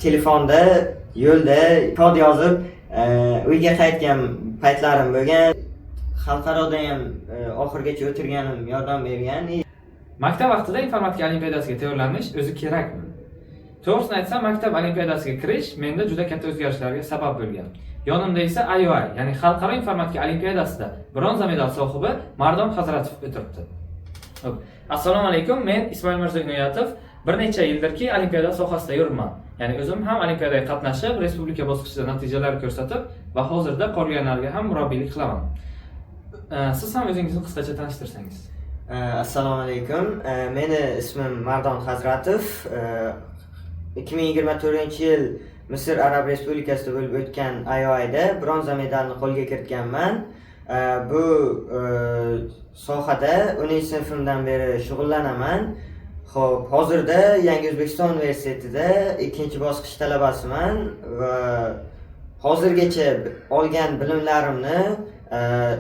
Telefonda, yo'lda kod yozib, uyga qaytgan paytlarim bo'lgan. Xalqaroda ham oxirigacha o'tirganim yordam bergan. Maktab vaqtida informatika olimpiadasiga tayyorlanish o'zi kerakmi? To'g'risini aytsam, maktab olimpiadasiga kirish menda juda katta o'zgarishlarga sabab bo'lgan. Yonimda esa IOI, ya'ni Xalqaro informatika olimpiadasida bronza medal sohibi Mardon Hazratov o'tiribdi. Assalomu alaykum, men Ismoil Mirzo Inoyatov. Bir necha yildirki olimpiada sohasida yuribman. Ya'ni o'zim ham olimpiadaga qatnashib, respublika bosqichida natijalar ko'rsatib va hozirda qolganlarga ham murabbiylik qilaman. Siz ham o'zingizni qisqacha tanishtirsangiz. Assalomu alaykum. Meni ismim Mardon Hazratov. 2024-yil Misr Arab Respublikasida bo'lib o'tgan IOIda bronza medalni qo'lga kiritganman. Bu sohada 10-sinfimdan beri shug'ullanaman. Xo'p, hozirda Yangi O'zbekiston universitetida 2-bosqich talabasiman va hozirgacha olgan bilimlarimni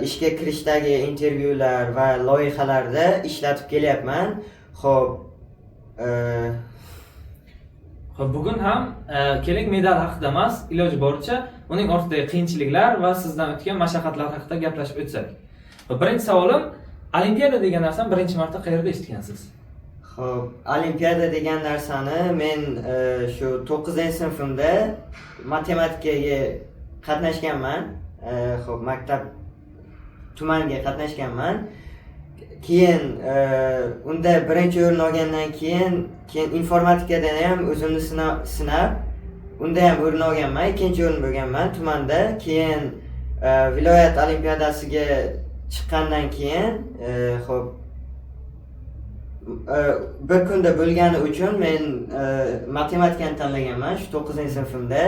ishga kirishdagi intervyular va loyihalarda ishlatib kelyapman. Xo'p, bugun ham keling medal haqida emas, iloji boricha uning ortidagi qiyinchiliklar va sizdan o'tgan mashaqqatlar haqida gaplashib o'tsak. Birinchi savolim, olimpiada degan narsani birinchi marta qayerda eshitgansiz? Xo'p, olimpiada degan narsani men shu 9-sinfimda matematikaga qatnashganman. Xo'p, maktab tumanga qatnashganman. Keyin unda birinchi o'rin olgandan keyin informatikadan ham o'zimni sinab, unda ham o'rin olganman, ikkinchi o'rin bo'lganman tumanda. Keyin viloyat olimpiadasiga chiqqandan keyin xo'p, bir kunda bo'lgani uchun men matematikani tanlaganman shu 9-sinfimda.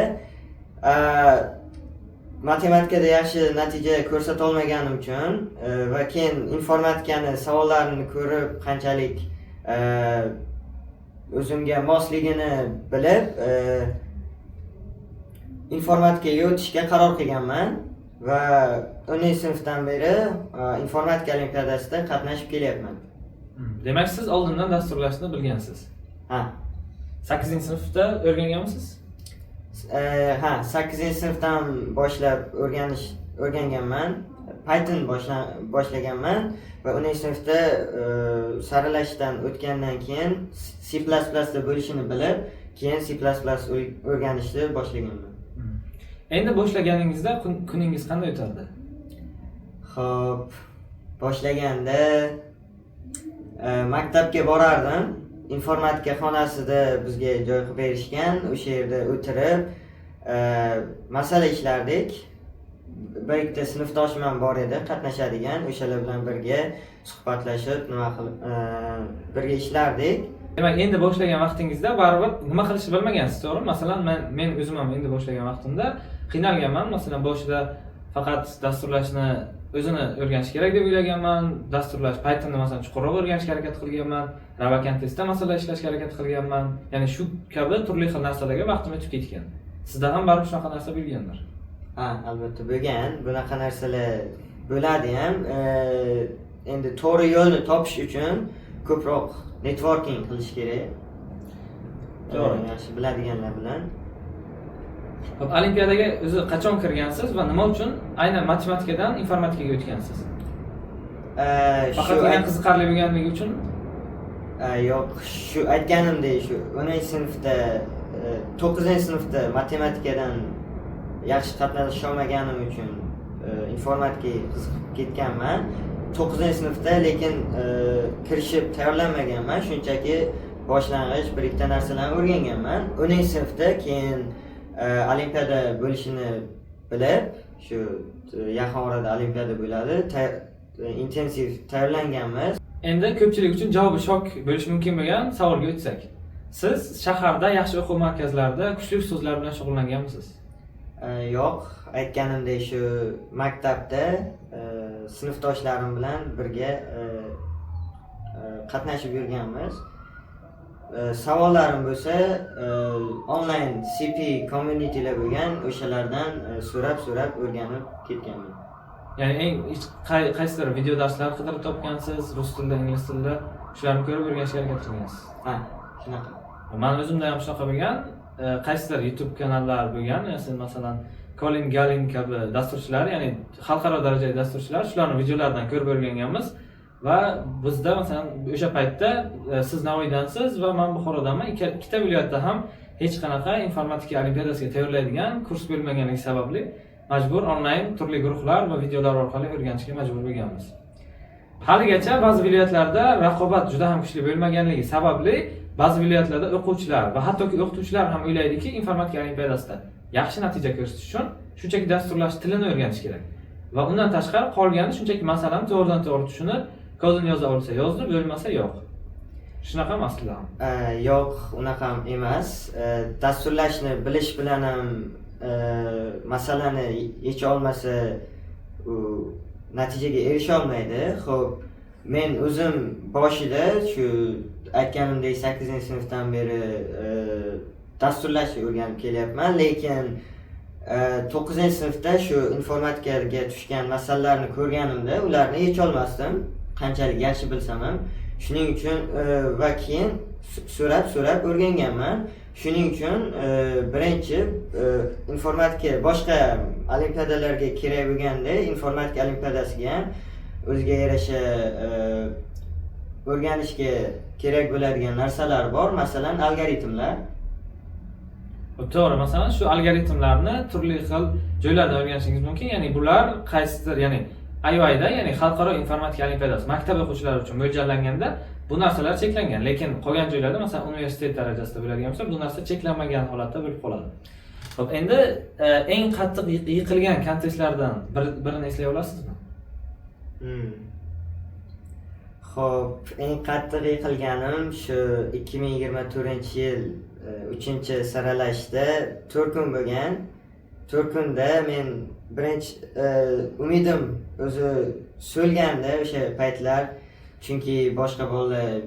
Matematikada yaxshi natija ko'rsata olmaganim uchun va keyin informatikani savollarini ko'rib qanchalik o'zimga mosligini bilib informatikaga o'tishga qaror qilganman va 10-sinfdan beri informatika olimpiadasida qatnashib kelyapman. Demak, siz oldindan dasturlashni bilgansiz. Ha. 8-sinfda o'rganganmisiz? Ha, 8-sinfdan boshlab o'rganganman. Python boshlaganman va 10-sinfda saralashdan o'tgandan keyin C++ da bo'lishini bilib, keyin C++ o'rganishni boshlaganman. Endi boshlaganingizda kuningiz qanday o'tardi? Xo'p, boshlaganda maktabga borardim. Informatika xonasida bizga joy qilib berishgan. O'sha yerda o'tirib masala ishlardik. Bir ikkita sinfdoshim ham bor edi, qatnashadigan. O'shalar bilan birga suhbatlashib, birga ishlardik. Demak, endi boshlagan vaqtingizda baribir nima qilishni bilmagansiz, to'g'rimi? Masalan, men o'zim ham endi boshlagan vaqtimda qiynalganman. Masalan, boshida faqat dasturlashni o'zini o'rganish kerak deb o'ylaganman. Dasturlash Pythonni masalan chuqurroq o'rganishga harakat qilganman. Ravakan testda masala ishlashga harakat qilganman. Ya'ni shu kabi turli xil narsalarga vaqtim o'tib ketgan. Sizda ham baribir shunaqa narsa bo'lgandir. Ha, albatta bo'lgan. Bunaqa narsalar bo'ladi ham. Endi to'g'ri yo'lni topish uchun ko'proq networking qilish kerak. To'g'ri, yaxshi biladiganlar bilan. Xo'p, olimpiadaga o'zi qachon kirgansiz va nima uchun aynan matematikadan informatikaga o'tgansiz? Faqat qiziqarli bo'lganligi uchun? Yo'q, shu aytganimdek, shu 10-sinfda 9-sinfda matematikadan yaxshi qatnasha olmaganim uchun informatikaga qiziqib ketganman. 9-sinfda lekin kirishib tayyorlanmaganman, shunchaki boshlang'ich bir ikkita narsalarni o'rganganman. 10-sinfda keyin olimpiada bo'lishini bilib, shu yaqin orada olimpiada bo'ladi, intensiv tayyorlanganmiz. Endi ko'pchilik uchun javobi shok bo'lishi mumkin bo'lgan savolga o'tsak. Siz shaharda yaxshi o'quv markazlarida kuchli so'zlar bilan shug'ullanganmisiz? Yo'q, aytganimdek shu maktabda sinfdoshlarim bilan birga qatnashib yurganmiz. Savollarim bo'lsa, onlayn CP communitylar bo'lgan, o'shalardan so'rab o'rganib ketganman. Ya'ni eng qaysidir video darslar qidirib topgansiz, rus tilida, ingliz tilida, shularni ko'rib o'rganishga harakat qilgansiz. Ha, shunaqa. Men o'zimda ham shunaqa bo'lgan. qaysidir YouTube kanallar bo'lgan, masalan Colin Gallin kabi dasturchilar, ya'ni xalqaro darajadagi dasturchilar, shularning videolaridan ko'rib o'rganganmiz va bizda masalan o'sha paytda siz Navoiydansiz va men Buxorodanman, ikkita viloyatda ham hech qanaqa informatika olimpiadasiga tayyorlaydigan kurs bo'lmaganligi sababli majbur onlayn turli guruhlar va videolar orqali o'rganishga majbur bo'lganmiz. Haligacha ba'zi viloyatlarda raqobat juda ham kuchli bo'lmaganligi sababli ba'zi viloyatlarda o'quvchilar va hattoki o'qituvchilar ham o'ylaydiki, informatika olimpiadasida yaxshi natija ko'rsatish uchun shunchaki dasturlash tilini o'rganish kerak. Va undan tashqari qolgani shunchaki masalani to'g'ridan-to'g'ri tushunib, kodini yoza olsa yozdi, bo'lmasa yo'q. Shunaqa masala ham? Yo'q, unaqa ham emas. Dasturlashni bilish bilan ham masalani yecha olmasa u natijaga erisha olmaydi. Xo'p, men o'zim boshida shu aytganimdek 8-sinfdan beri dasturlashni o'rganib kelyapman, lekin 9-sinfda shu informatikaga tushgan masalalarni ko'rganimda ularni yecha olmasdim, qanchalik yaxshi bilsam ham. Shuning uchun va keyin so'rab o'rganganman. Shuning uchun birinchi informatika boshqa olimpiadalarga kerak bo'lganda informatika olimpiadasiga ham o'ziga yarasha o'rganishga kerak bo'ladigan narsalar bor, masalan algoritmlar. To'g'ri, masalan shu algoritmlarni turli xil joylarda o'rganishingiz mumkin. Ya'ni bular qaysidir, ya'ni IOIda, ya'ni xalqaro informatika olimpiadasi maktab o'quvchilari uchun mo'ljallanganda bu narsalar cheklangan, lekin qolgan joylarda, masalan universitet darajasida bo'ladigan bo'lsa, bu narsa cheklanmagan holatda bo'lib qoladi. Xo'p, endi eng qattiq yiqilgan kontestlardan birini eslay olasizmi? Xo'p, eng qattiq yiqilganim shu 2024-yil 3-saralashda 4 kun bo'lgan. 4 kunda men birinchi umidim o'zi so'lganda o'sha paytlar, chunki boshqa bolalar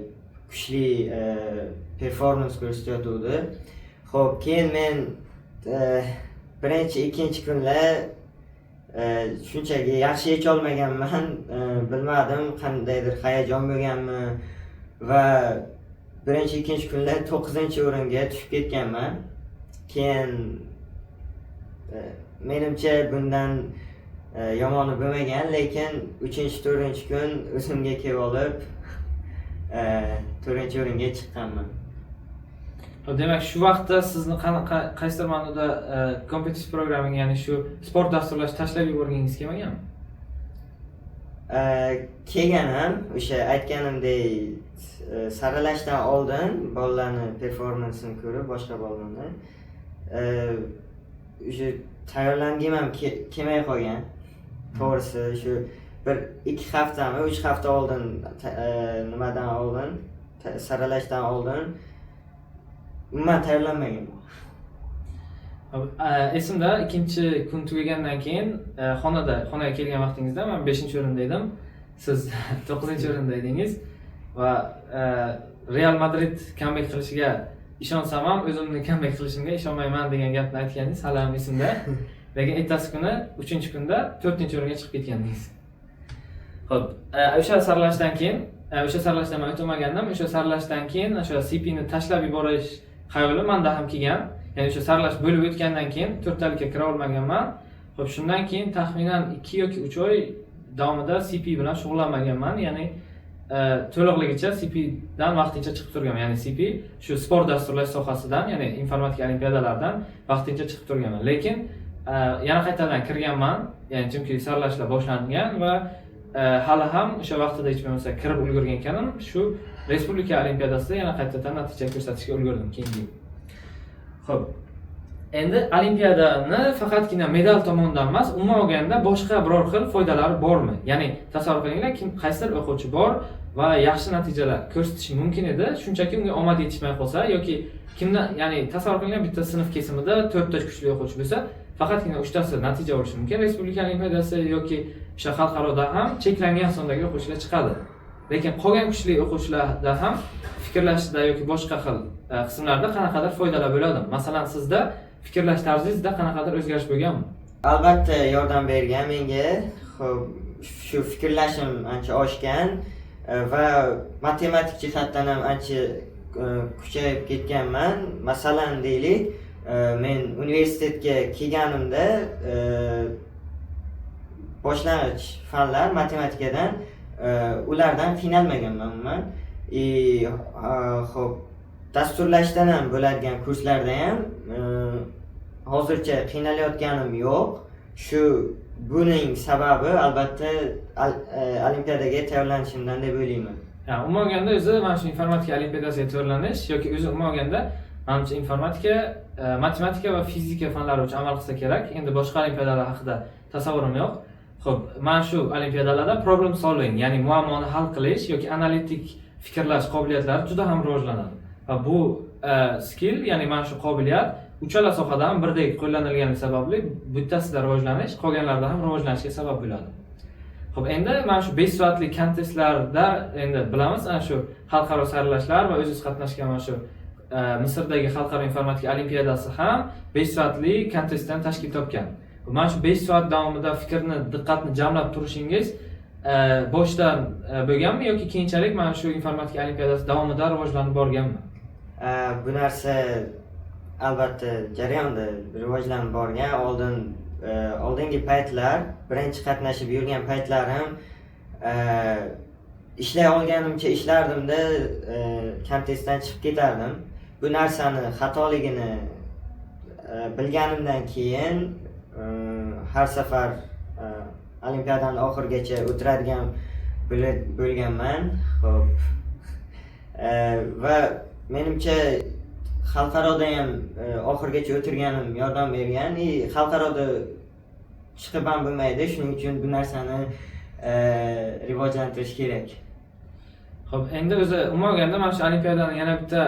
kuchli performans ko'rsatayotdi. Xo'p, keyin men birinchi, ikkinchi kunlar shunchaki yaxshi yecha olmaganman, bilmadim, qandaydir hayajon bo'lganmi va birinchi, ikkinchi kunlar 9-o'ringa tushib ketganman. Keyin menimcha bundan yomoni bo'lmagan, lekin 3-4 kun o'zimga kelib olib 4-o'ringa chiqqanman. Demak, shu vaqtda sizni qaysidir ma'noda competitive programming, ya'ni shu sport dasturlash tashlab yuborganingiz kelmaganmi? Kelganim, o'sha aytganimdek saralashdan oldin bolalarning performansini ko'rib, boshqa bolalarni o'sha tayyorlanganim ham kelmay qolgan. To'g'risi, shu 1-2 haftami, 3 hafta oldin nimadan oldin, saralashdan oldin umuman tayyorlanmagan. Esimda ikkinchi kun tugagandan keyin xonaga kelgan vaqtingizda men 5-o'rinda edim, siz 9-o'rinda edingiz va Real Madrid comeback qilishiga ishonsam ham o'zimni comeback qilishimga ishonmayman degan gapni aytganingiz hali ham esimda. Lekin ertasi kuni 3-kunda 4-o'ringa chiqib ketgandingiz. Xo'p, o'sha saralashdan keyin, o'sha saralashdan men o'tmagandim, o'sha saralashdan keyin o'sha CP ni tashlab yuborish xayoli menda ham kelgan. Ya'ni o'sha saralash bo'lib o'tgandan keyin 4talikka kira olmaganman. Xo'p, shundan keyin taxminan 2 yoki 3 oy davomida CP bilan shug'ullanmaganman. Ya'ni to'liqligicha CP dan vaqtincha chiqib turganman. Ya'ni CP shu sport dasturlash sohasidan, ya'ni informatika olimpiadalaridan vaqtincha chiqib turganman. Lekin yana qaytadan kirganman. Ya'ni chunki saralashlar boshlangan va hali ham o'sha vaqtida hech bo'lmasa kirib ulgurgan ekanman. Shu respublika olimpiadasida yana qaytadan natija ko'rsatishga ulgurdim keyingi. Xo'p. Endi olimpiadani faqatgina medal tomonidan emas, umuman olganda boshqa biror xil foydalari bormi? Ya'ni tasavvur qilinglar, qaysidir o'quvchi bor va yaxshi natijalar ko'rsatishi mumkin edi, shunchaki unga omad yetishmay qolsa yoki kimdan, ya'ni tasavvur qilinglar, bitta sinf kesimida 4 ta kuchli o'quvchi bo'lsa, faqatgina 3 tasi natija olishi mumkin. Respublika olimpiadasi yoki o'sha xalqaroda ham cheklangan sondagi o'quvchilar chiqadi. Lekin qolgan kuchli o'quvchilarda ham fikrlashda yoki boshqa xil qismlarda qanaqadir foydalar bo'ladi. Masalan, sizda fikrlash tarzingizda qanaqadir o'zgarish bo'lganmi? Albatta yordam bergan menga. Xo'p, shu fikrlashim ancha oshgan va matematik jihatdan ham ancha kuchayib ketganman. Masalan deylik, men universitetga kelganimda boshlang'ich fanlar matematikadan ulardan qiynalmaganman umuman. Xo'p, dasturlashdan ham bo'ladigan kurslarda ham hozircha qiynalayotganim yo'q. Buning sababi albatta olimpiadaga tayyorlanishimdan deb o'ylayman. Umuman olganda o'zi mana shu informatika olimpiadasiga tayyorlanish yoki o'zi umuman olganda menimcha informatika, matematika va fizika fanlari uchun amal qilsa kerak. Endi boshqa olimpiadalar haqida tasavvurim yo'q. Xo'p, mana shu olimpiadalarda problem solving, ya'ni muammoni hal qilish yoki analitik fikrlash qobiliyatlari juda ham rivojlanadi. Va bu skill, ya'ni mana shu qobiliyat uchala sohada ham birdek qo'llanilgani sababli bittasida rivojlanish, qolganlarda ham rivojlanishga sabab bo'ladi. Xo'p, endi mana shu 5 soatlik kontestlarda endi bilamiz, ana shu xalqaro saralashlar va o'zingiz qatnashgan mana shu Misrdagi xalqaro informatika olimpiadasi ham 5 soatli kontestdan tashkil topgan. Mana shu 5 soat davomida fikrni, diqqatni jamlab turishingiz boshdan bo'lganmi yoki keyinchalik mana shu informatika olimpiadasi davomida rivojlanib borganmi? Bu narsa albatta jarayonda rivojlanib borgan. Oldingi paytlar, birinchi qatnashib yurgan paytlarim ishlay olganimcha ishlardimda kontestdan chiqib ketardim. Bu narsani xatoligini bilganimdan keyin har safar olimpiadani oxirigacha o'tiradigan bo'lganman. Xo'p. Va menimcha xalqaroda ham oxirigacha o'tirganim yordam bergan. Xalqaroda chiqib ham bo'lmaydi, shuning uchun bu narsani rivojlantirish kerak. Xo'p, endi o'zi umuman olganda mana shu olimpiadani yana bitta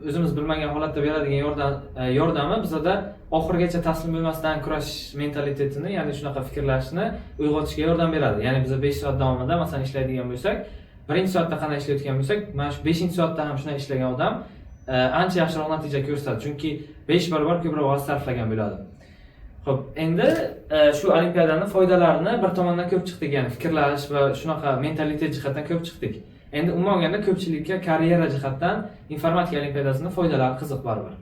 o'zimiz bilmagan holatda beradigan yordami bizda oxirigacha taslim bo'lmasdan kurashish mentalitetini, ya'ni shunaqa fikrlashni uyg'otishga yordam beradi. Ya'ni biz 5 soat davomida masalan ishlaydigan bo'lsak, birinchi soatda qanday ishlayotgan bo'lsak, mana shu 5-soatda ham shunday ishlagan odam ancha yaxshiroq natija ko'rsatadi, chunki 5 barobar ko'proq vaqt sarflagan bo'ladi. Xo'p, endi shu olimpiadani foydalarini bir tomondan ko'p chiqdik, ya'ni fikrlash va shunaqa mentalitet jihatdan ko'p chiqdik. Endi umuman olganda ko'pchilikka karyera jihatdan informatika olimpiadasining foydalari qiziq baribir.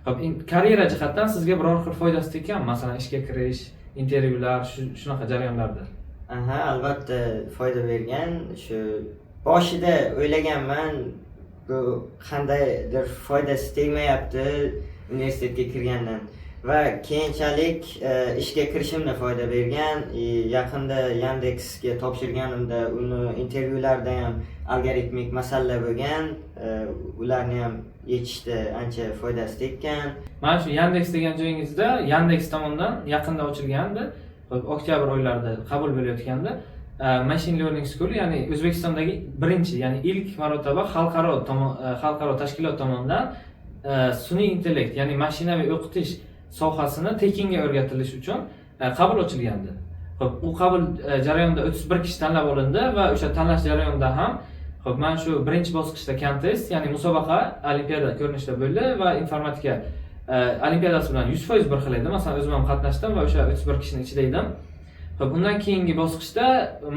Xo'p, karyera jihatdan sizga biror xil foydasi tekkanmi? Masalan, ishga kirish, intervyular, shunaqa jarayonlarda. Albatta foyda bergan. Shu boshida o'ylaganman, bu qandaydir foydasi tegmayapti universitetga kirgandan. Va keyinchalik ishga kirishimda foyda bergan. Yaqinda Yandexga topshirganimda uni intervyularda ham algoritmik masalalar bo'lgan. Ularni ham yechishda ancha foydasi tekkan. Mana shu Yandex degan joyingizda Yandex tomonidan yaqinda ochilgandi. Oktyabr oylarida qabul bo'layotganda Machine Learning School, ya'ni O'zbekistondagi birinchi, ya'ni ilk marotaba xalqaro tashkilot tomonidan sun'iy intellekt, ya'ni mashinaviy o'qitish sohasini tekinga o'rgatilish uchun qabul ochilgandi. Xo'p, u qabul jarayonida 31 kishi tanlab olindi va o'sha tanlash jarayonida ham mana shu birinchi bosqichda kontest, ya'ni musobaqa olimpiada ko'rinishida bo'ldi va informatika olimpiadasi bilan 100% bir xil edi. Masalan, o'zim ham qatnashdim va o'sha 31 kishining ichida edim. Xo'p, undan keyingi bosqichda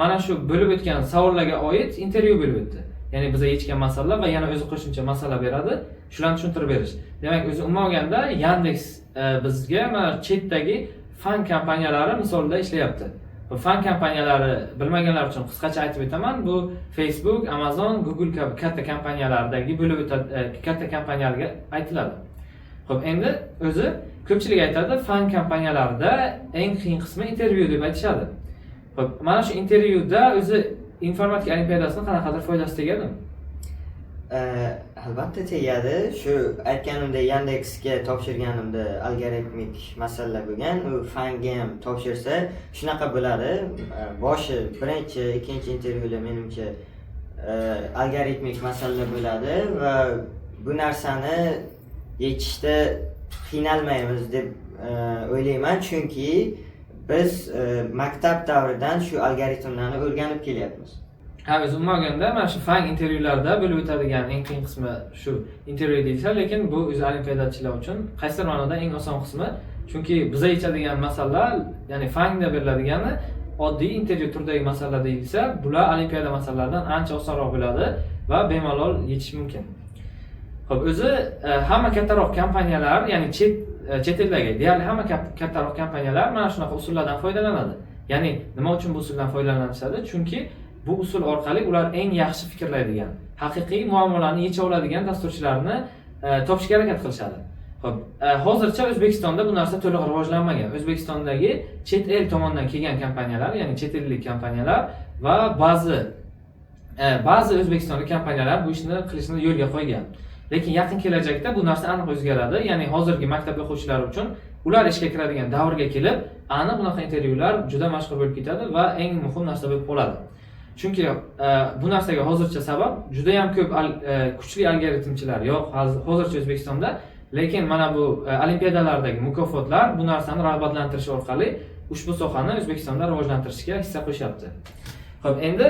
mana shu bo'lib o'tgan savollarga oid intervyu bo'lib o'tdi. Ya'ni biz yechgan masalalar va yana o'zi qo'shimcha masala beradi, shularni tushuntirib berish. Demak, o'zi umuman olganda Yandex bizga mana chetdagi fan kompaniyalari misolida ishlayapti. Bu fan kompaniyalari bilmaganlar uchun qisqacha aytib o'taman. Bu Facebook, Amazon, Google kabi katta kompaniyalardagi bo'lib o'tadi, katta kompaniyalarga aytiladi. Xo'p, endi o'zi ko'pchilik aytadi, fan kompaniyalarida eng qiyin qismi intervyu deb aytishadi. Xo'p, mana shu intervyuda o'zi informatika olimpiadasining qanaqadir foydasi tegadimi? Albatta tegadi. Shu aytganimdek Yandexga topshirganimda algoritmik masalalar bo'lgan. U fanga ham topshirsa shunaqa bo'ladi. Boshi birinchi, ikkinchi intervyular menimcha algoritmik masalalar bo'ladi va bu narsani yechishda qiynalmaymiz deb o'ylayman, chunki biz maktab davridan shu algoritmlarni o'rganib kelyapmiz. O'zi umuman olganda mana shu fan intervyularda bo'lib o'tadigan eng qiyin qismi shu intervyu deyilsa, lekin bu o'zi olimpiadachilar uchun qaysidir ma'noda eng oson qismi. Chunki biz yechadigan masalalar, ya'ni fanga beriladigani oddiy intervyu turidagi masalalar deyilsa, bular olimpiada masalalaridan ancha osonroq bo'ladi va bemalol yechish mumkin. Xo'p, o'zi hamma kattaroq kompaniyalar, ya'ni chet eldagi deyarli hamma kattaroq kompaniyalar mana shunaqa usullardan foydalanadi. Ya'ni nima uchun bu usuldan foydalanishadi? Chunki bu usul orqali ular eng yaxshi fikrlaydigan, haqiqiy muammolarni yecha oladigan dasturchilarni topishga harakat qilishadi. Xo'p, hozircha O'zbekistonda bu narsa to'liq rivojlanmagan. O'zbekistondagi chet el tomonidan kelgan kompaniyalar, ya'ni chet ellik kompaniyalar va ba'zi o'zbekistonlik kompaniyalar bu ishni qilishni yo'lga qo'ygan. Lekin yaqin kelajakda bu narsa aniq o'zgaradi. Ya'ni hozirgi maktab o'quvchilari uchun ular ishga kiradigan davrga kelib, aniq bunaqa intervyular juda mashhur bo'lib ketadi va eng muhim narsa bo'lib qoladi. Chunki bu narsaga hozircha sabab juda ham ko'p kuchli algoritmchilar yo'q hozircha O'zbekistonda, lekin mana bu olimpiadalardagi mukofotlar bu narsani rag'batlantirish orqali ushbu sohani O'zbekistonda rivojlantirishga hissa qo'shyapti. Xo'p, endi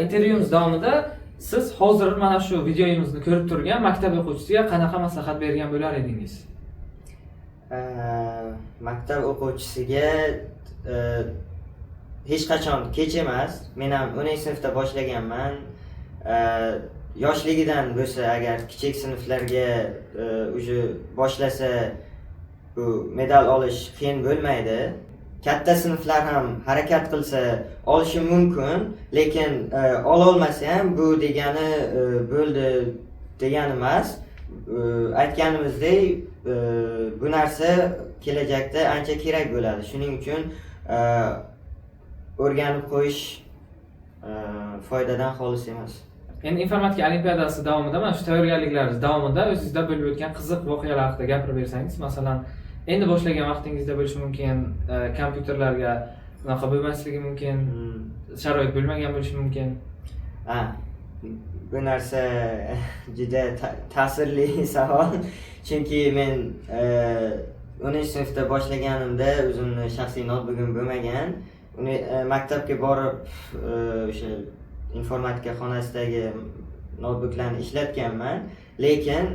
intervyumiz davomida siz hozir mana shu videomizni ko'rib turgan maktab o'quvchisiga qanaqa maslahat bergan bo'lar edingiz? Maktab o'quvchisiga hech qachon kech emas. Men ham 10-sinfda boshlaganman. Yoshligidan bo'lsa agar kichik sinflarga uje boshlasa bu medal olish qiyin bo'lmaydi. Katta sinflar ham harakat qilsa olishi mumkin, lekin ola olmasa ham bu degani bo'ldi degani emas. Aytganimizdek, bu narsa kelajakda ancha kerak bo'ladi. Shuning uchun o'rganib qo'yish foydadan xolis emas. Endi informatika olimpiadasi davomida, mana shu tayyorgarliklaringiz davomida o'zingizda bo'lib o'tgan qiziq voqealar haqida gapirib bersangiz, masalan, endi boshlagan vaqtingizda bo'lishi mumkin, kompyuterlarga unaqa bo'lmasligi mumkin, sharoit bo'lmagan bo'lishi mumkin. Bu narsa juda ta'sirli savol. Chunki men 10-sinfda boshlaganimda o'zimni shaxsiy notebook'im bo'lmagan. Maktabga borib o'sha informatika xonasidagi notebooklarni ishlatganman. Lekin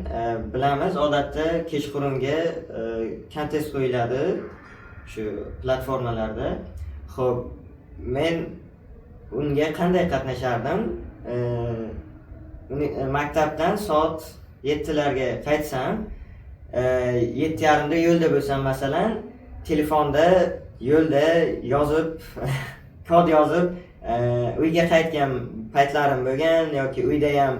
bilamiz, odatda kechqurunga kontest qo'yiladi shu platformalarda. Xo'p, men unga qanday qatnashardim? Maktabdan soat 7larga qaytsam, 7:30da yo'lda bo'lsam, masalan, telefonda yo'lda yozib, kod yozib, uyga qaytgan paytlarim bo'lgan yoki uyda ham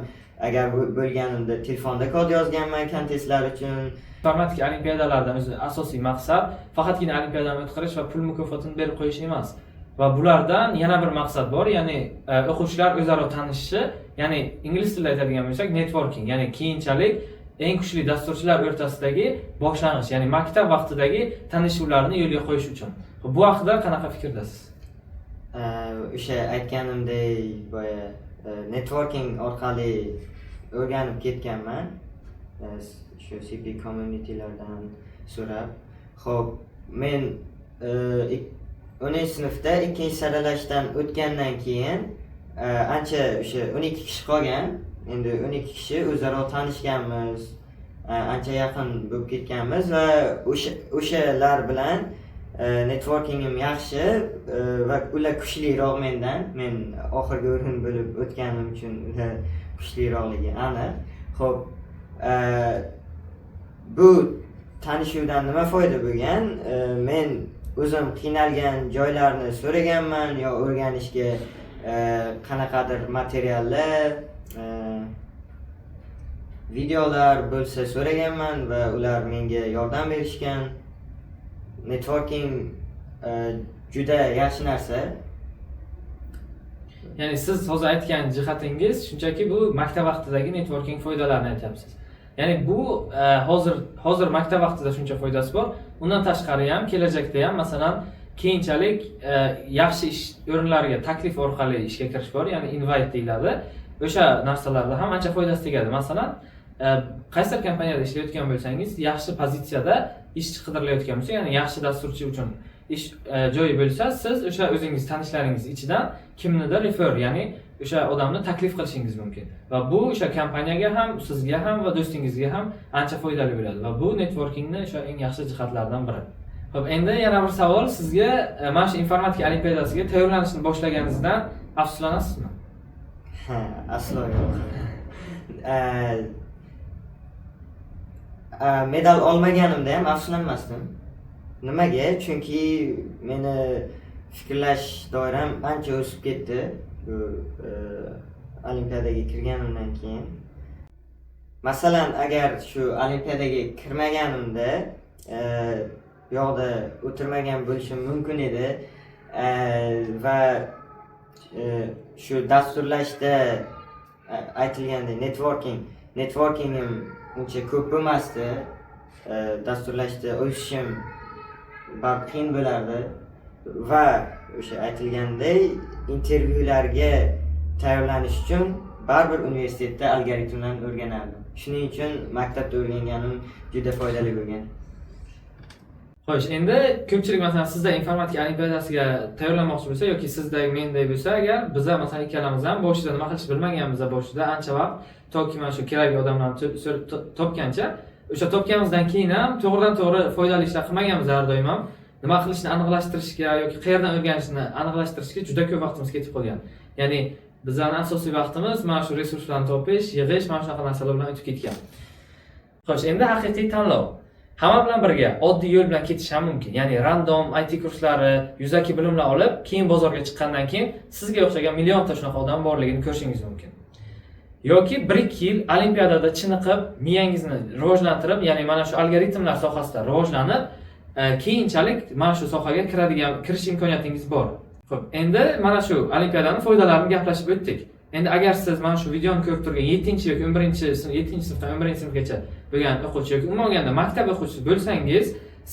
agar bo'lganimda telefonda kod yozganman kontestlar uchun. Informatika olimpiadalaridan o'zi asosiy maqsad faqatgina olimpiadani o'tkazish va pul mukofotini berib qo'yish emas. Va bulardan yana bir maqsad bor, ya'ni o'quvchilar o'zaro tanishishi, ya'ni ingliz tilida aytadigan bo'lsak networking, ya'ni keyinchalik eng kuchli dasturchilar o'rtasidagi boshlang'ich, ya'ni maktab vaqtidagi tanishuvlarni yo'lga qo'yish uchun. Bu haqida qanaqa fikrdasiz? O'sha aytganimdek, boya networking orqali o'rganib ketganman. Shu CP communitylardan so'rab. Xo'p, men 10-sinfda 2-saralashdan o'tgandan keyin ancha o'sha 12 kishi qolgan. Endi 12 kishi o'zaro tanishganmiz, ancha yaqin bo'lib ketganmiz va o'shalar bilan networkingim yaxshi va ular kuchliroq mendan. Men oxirgi o'rin bo'lib o'tganim uchun ular kuchliroqligi aniq. Xo'p, bu tanishuvdan nima foyda bo'lgan? Men o'zim qiynalgan joylarni so'raganman yo o'rganishga qanaqadir materiallar, videolar bo'lsa so'raganman va ular menga yordam berishgan. Networking juda yaxshi narsa. Ya'ni siz hozir aytgan jihatingiz shunchaki bu maktab vaqtidagi networking foydalarini aytyapsiz. Ya'ni bu hozir maktab vaqtida shuncha foydasi bor. Undan tashqari ham kelajakda ham masalan keyinchalik yaxshi ish o'rinlariga taklif orqali ishga kirish bor, ya'ni invite deyiladi. O'sha narsalarda ham ancha foydasi tegadi. Masalan, qaysi kompaniyada ishlayotgan bo'lsangiz, yaxshi pozitsiyada ish qidirilayotgan bo'lsa, ya'ni yaxshi dasturchi uchun ish joyi bo'lsa, siz o'sha o'zingiz tanishlaringiz ichidan kimnidir refer, ya'ni o'sha odamni taklif qilishingiz mumkin. Va bu o'sha kompaniyaga ham, sizga ham va do'stingizga ham ancha foydali bo'ladi. Va bu networkingni o'sha eng yaxshi jihatlaridan biri. Xo'p, endi yana bir savol, sizga mana shu informatika olimpiadasiga tayyorlanishni boshlaganingizdan afsuslanasizmi? Aslo yo'q. medal olmaganimda ham afsuslanmasdim. Nimaga? Chunki meni fikrlash doiram ancha o'sib ketdi bu olimpiadaga kirganimdan keyin. Masalan, agar shu olimpiadaga kirmaganimda bu yoqda o'tirmagan bo'lishim mumkin edi va shu dasturlashda aytilgandek networkingim uncha ko'p bo'lmasdi. Dasturlashda o'sishim baribir qiyin bo'lardi va o'sha aytilgandek intervyularga tayyorlanish uchun baribir universitetda algoritmlarni o'rganardim. Shuning uchun maktabda o'rganganim juda foydali bo'lgan. Xo'sh, endi ko'pchilik masalan sizda informatika olimpiadasiga tayyorlanmoqchi bo'lsa yoki sizday menday bo'lsa, agar biza masalan ikkalamiz ham boshida nima qilishni bilmaganmiz, boshida ancha vaqt toki mana shu kerakli odamlarni topgancha, o'sha topganimizdan keyin ham to'g'ridan-to'g'ri foydali ishlar qilmaganmiz har doim ham. Nima qilishni aniqlashtirishga yoki qayerdan o'rganishni aniqlashtirishga juda ko'p vaqtimiz ketib qolgan. Ya'ni bizning asosiy vaqtimiz mana shu resurslarni topish, yig'ish, mana shunaqa narsalar bilan o'tib ketgan. Xo'sh, endi haqiqiy tanlov. Hamma bilan birga oddiy yo'l bilan ketish ham mumkin. Ya'ni random IT kurslari, yuzaki bilimlar olib, keyin bozorga chiqqandan keyin sizga o'xshagan millionta shunaqa odam borligini ko'rishingiz mumkin. Yoki 1-2 yil olimpiadada chiniqib, miyangizni rivojlantirib, ya'ni mana shu algoritmlar sohasida rivojlanib, keyinchalik mana shu sohaga kirish imkoniyatingiz bor. Xo'p, endi mana shu olimpiadaning foydalarini gaplashib o'tdik. Endi agar siz mana shu videoni ko'rib turgan 7 yoki 7-sinfdan 11-sinfgacha bo'lgan o'quvchi yoki umuman olganda maktab o'quvchisi bo'lsangiz,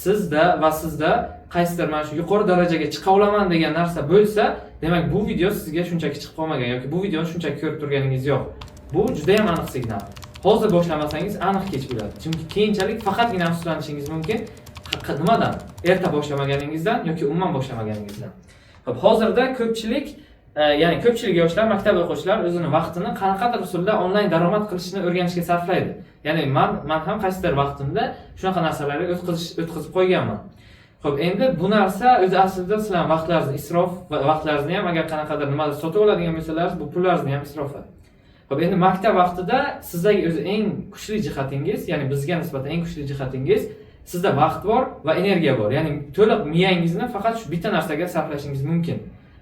sizda qaysidir mana shu yuqori darajaga chiqa olaman degan narsa bo'lsa, demak bu video sizga shunchaki chiqib qolmagan yoki bu videoni shunchaki ko'rib turganingiz yo'q. Bu juda ham aniq signal. Hozir boshlamasangiz aniq kech bo'ladi. Chunki keyinchalik faqatgina afsuslanishingiz mumkin. Nimadan? Erta boshlamaganingizdan yoki umuman boshlamaganingizdan. Xo'p, hozirda ko'pchilik yoshlar, maktab o'quvchilari o'zining vaqtini qanaqadir usulda onlayn daromad qilishni o'rganishga sarflaydi. Ya'ni men ham qaysidir vaqtimda shunaqa narsalarga o'tkazib qo'yganman. Xo'p, endi bu narsa o'zi aslida sizlarning vaqtlaringizni isrof va vaqtlaringizni ham agar qanaqadir nimadir sotib oladigan bo'lsangiz, bu pullaringizni ham isrof. Xo'p, endi maktab vaqtida sizdagi o'zi eng kuchli jihatingiz, ya'ni bizga nisbatan eng kuchli jihatingiz, sizda vaqt bor va energiya bor. Ya'ni to'liq miyangizni faqat shu bitta narsaga sarflashingiz mumkin.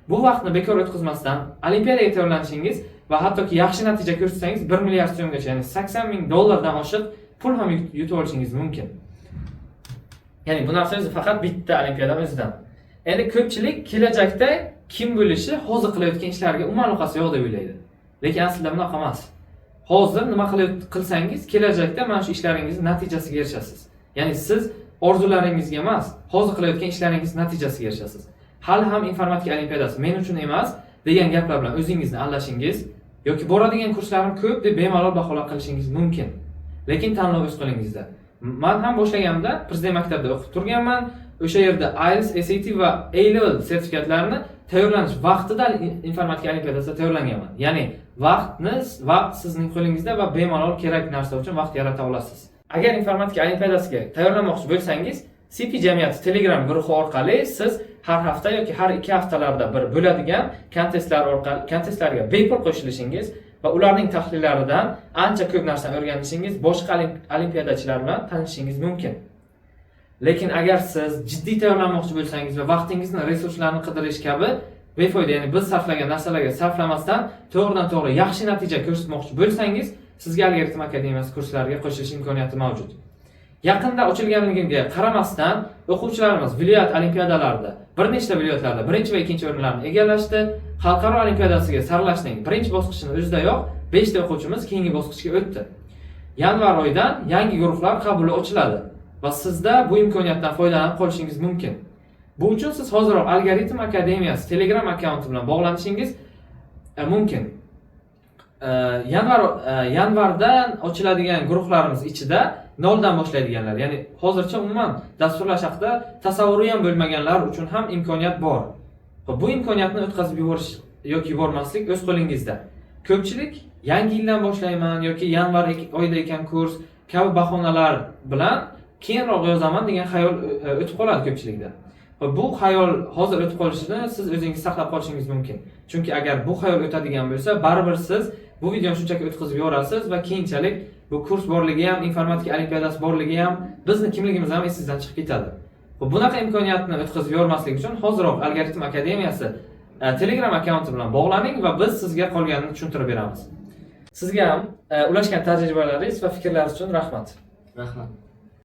Bu vaqtni bekor o'tkazmasdan olimpiadaga tayyorlanishingiz va hattoki yaxshi natija ko'rsatsangiz 1 milliard so'mgacha, ya'ni $80,000 dan oshiq pul ham yutib olishingiz mumkin. Ya'ni bu narsa o'zi faqat bitta olimpiada o'zidan. Endi ko'pchilik kelajakda kim bo'lishi hozir qilayotgan ishlariga umuman aloqasi yo'q deb o'ylaydi. Lekin aslida bunaqa emas. Hozir nima qilsangiz, kelajakda mana shu ishlaringizning natijasiga erishasiz. Ya'ni siz orzularingizga emas, hozir qilayotgan ishlaringizning natijasiga erishasiz. Hali ham informatika olimpiadasi men uchun emas degan gaplar bilan o'zingizni aldashingiz yoki boradigan kurslarim ko'p deb bemalol baholar qilishingiz mumkin. Lekin tanlov o'z qo'lingizda. Men ham boshlaganimda Prezident maktabida o'qib turganman. O'sha yerda IELTS, SAT va A-level sertifikatlarini tayyorlanish vaqtida informatika olimpiadasida tayyorlanganman. Ya'ni vaqt sizning qo'lingizda va bemalol kerak narsa uchun vaqt yarata olasiz. Agar informatika olimpiadasiga tayyorlanmoqchi bo'lsangiz, CP jamiyati Telegram guruhi orqali siz har hafta yoki har 2 haftalarda bir bo'ladigan kontestlarga bepul qo'shilishingiz va ularning tahlillaridan ancha ko'p narsani o'rganishingiz, boshqa olimpiadachilar bilan tanishishingiz mumkin. Lekin agar siz jiddiy tayyorlanmoqchi bo'lsangiz va vaqtingizni, resurslarni qidirish kabi befoyda, ya'ni biz sarflagan narsalarga sarflamasdan to'g'ridan-to'g'ri yaxshi natija ko'rsatmoqchi bo'lsangiz, sizga Algoritm akademiyasi kurslariga qo'shilish imkoniyati mavjud. Yaqinda ochilganligiga qaramasdan o'quvchilarimiz viloyat olimpiadalarida bir nechta viloyatlarda 1 va 2 o'rinlarni egallashdi. Xalqaro olimpiadasiga saralashning birinchi bosqichini o'zidayoq 5 ta o'quvchimiz keyingi bosqichga o'tdi. Yanvar oyidan yangi guruhlar qabuli ochiladi va sizda bu imkoniyatdan foydalanib qolishingiz mumkin. Bu uchun siz hozirroq Algoritm akademiyasi Telegram akkaunti bilan bog'lanishingiz mumkin. Yanvardan ochiladigan guruhlarimiz ichida 0 dan boshlaydiganlar, ya'ni hozircha umuman dasturlash haqida tasavvuri ham bo'lmaganlar uchun ham imkoniyat bor. Bu imkoniyatni o'tkazib yuborish yoki yubormaslik o'z qo'lingizda. Ko'pchilik yangi yildan boshlayman yoki yanvar oyida ekan kurs kabi bahonalar bilan keyinroq yozaman degan xayol o'tib qoladi ko'pchilikda. Bu xayol hozir o'tib qolishini siz o'zingiz saqlab qolishingiz mumkin. Chunki agar bu xayol o'tadigan bo'lsa, baribir siz bu videoni shunchaki o'tkazib yuborasiz va keyinchalik bu kurs borligi ham, informatika olimpiadasi borligi ham bizni kimligimiz ham esingizdan chiqib ketadi. Xo'p, bunaqa imkoniyatni o'tkazib yubormaslik uchun hoziroq Algoritm akademiyasi Telegram akkaunti bilan bog'laning va biz sizga qolganini tushuntirib beramiz. Sizga ham ulashgan tajribalaringiz va fikrlaringiz uchun rahmat. Rahmat.